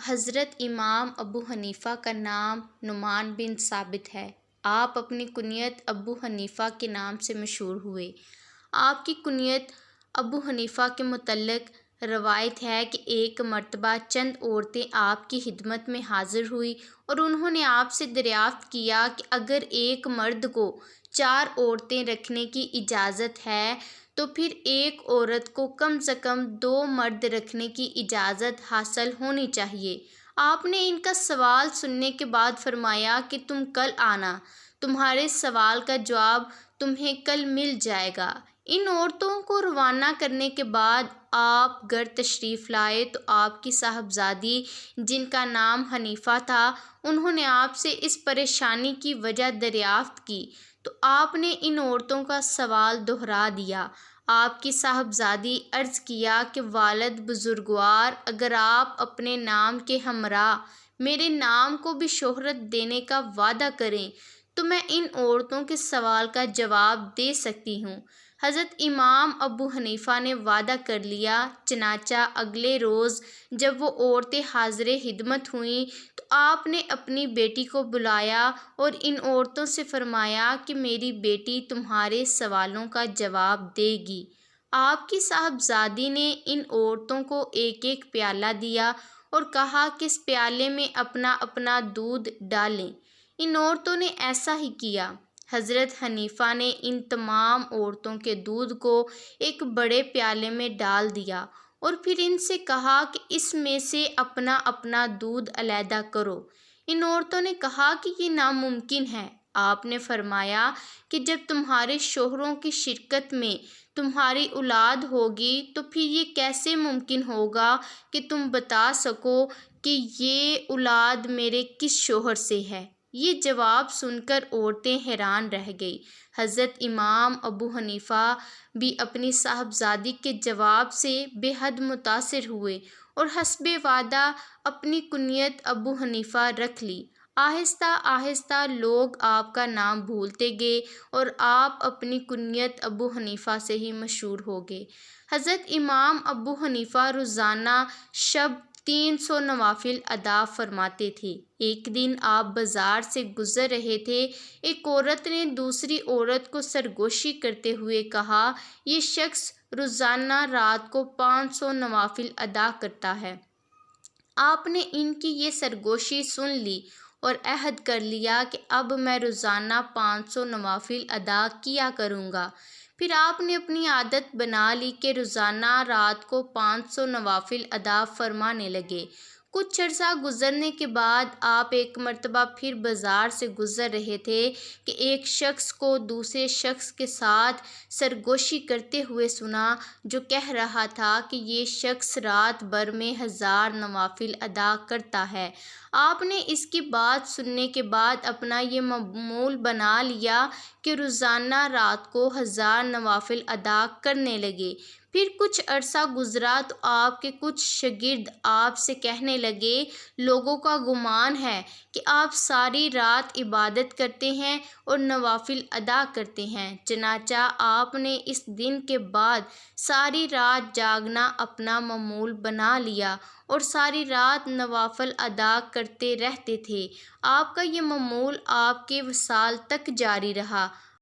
حضرت امام ابو حنیفہ کا نام نعمان بن ثابت ہے۔ آپ اپنی کنیت ابو حنیفہ کے نام سے مشہور ہوئے۔ آپ کی کنیت ابو حنیفہ کے متعلق روایت ہے کہ ایک مرتبہ چند عورتیں آپ کی خدمت میں حاضر ہوئی اور انہوں نے آپ سے دریافت کیا کہ اگر ایک مرد کو 4 عورتیں رکھنے کی اجازت ہے تو پھر ایک عورت کو کم سے کم 2 مرد رکھنے کی اجازت حاصل ہونی چاہیے۔ آپ نے ان کا سوال سننے کے بعد فرمایا کہ تم کل آنا، تمہارے سوال کا جواب تمہیں کل مل جائے گا۔ ان عورتوں کو روانہ کرنے کے بعد آپ گھر تشریف لائے تو آپ کی صاحبزادی جن کا نام حنیفہ تھا، انہوں نے آپ سے اس پریشانی کی وجہ دریافت کی تو آپ نے ان عورتوں کا سوال دہرا دیا۔ آپ کی صاحبزادی عرض کیا کہ والد بزرگوار، اگر آپ اپنے نام کے ہمراہ میرے نام کو بھی شہرت دینے کا وعدہ کریں تو میں ان عورتوں کے سوال کا جواب دے سکتی ہوں۔ حضرت امام ابو حنیفہ نے وعدہ کر لیا۔ چنانچہ اگلے روز جب وہ عورتیں حاضر خدمت ہوئیں تو آپ نے اپنی بیٹی کو بلایا اور ان عورتوں سے فرمایا کہ میری بیٹی تمہارے سوالوں کا جواب دے گی۔ آپ کی صاحبزادی نے ان عورتوں کو ایک ایک پیالہ دیا اور کہا کہ اس پیالے میں اپنا اپنا دودھ ڈالیں۔ ان عورتوں نے ایسا ہی کیا۔ حضرت حنیفہ نے ان تمام عورتوں کے دودھ کو ایک بڑے پیالے میں ڈال دیا اور پھر ان سے کہا کہ اس میں سے اپنا اپنا دودھ علیحدہ کرو۔ ان عورتوں نے کہا کہ یہ ناممکن ہے۔ آپ نے فرمایا کہ جب تمہارے شوہروں کی شرکت میں تمہاری اولاد ہوگی تو پھر یہ کیسے ممکن ہوگا کہ تم بتا سکو کہ یہ اولاد میرے کس شوہر سے ہے؟ یہ جواب سن کر عورتیں حیران رہ گئی۔ حضرت امام ابو حنیفہ بھی اپنی صاحبزادی کے جواب سے بے حد متاثر ہوئے اور حسب وعدہ اپنی کنیت ابو حنیفہ رکھ لی۔ آہستہ آہستہ لوگ آپ کا نام بھولتے گئے اور آپ اپنی کنیت ابو حنیفہ سے ہی مشہور ہو گئے۔ حضرت امام ابو حنیفہ روزانہ شب 300 نوافل ادا فرماتے تھے۔ ایک دن آپ بازار سے گزر رہے تھے، ایک عورت نے دوسری عورت کو سرگوشی کرتے ہوئے کہا، یہ شخص روزانہ رات کو 500 نوافل ادا کرتا ہے۔ آپ نے ان کی یہ سرگوشی سن لی اور عہد کر لیا کہ اب میں روزانہ 500 نوافل ادا کیا کروں گا۔ پھر آپ نے اپنی عادت بنا لی کہ روزانہ رات کو 500 نوافل ادا فرمانے لگے۔ کچھ عرصہ گزرنے کے بعد آپ ایک مرتبہ پھر بازار سے گزر رہے تھے کہ ایک شخص کو دوسرے شخص کے ساتھ سرگوشی کرتے ہوئے سنا، جو کہہ رہا تھا کہ یہ شخص رات بھر میں 1000 نوافل ادا کرتا ہے۔ آپ نے اس کی بات سننے کے بعد اپنا یہ معمول بنا لیا کہ روزانہ رات کو 1000 نوافل ادا کرنے لگے۔ پھر کچھ عرصہ گزرا تو آپ کے کچھ شاگرد آپ سے کہنے لگے، لوگوں کا گمان ہے کہ آپ ساری رات عبادت کرتے ہیں اور نوافل ادا کرتے ہیں۔ چنانچہ آپ نے اس دن کے بعد ساری رات جاگنا اپنا معمول بنا لیا اور ساری رات نوافل ادا کرتے رہتے تھے۔ آپ کا یہ معمول آپ کے وصال تک جاری رہا۔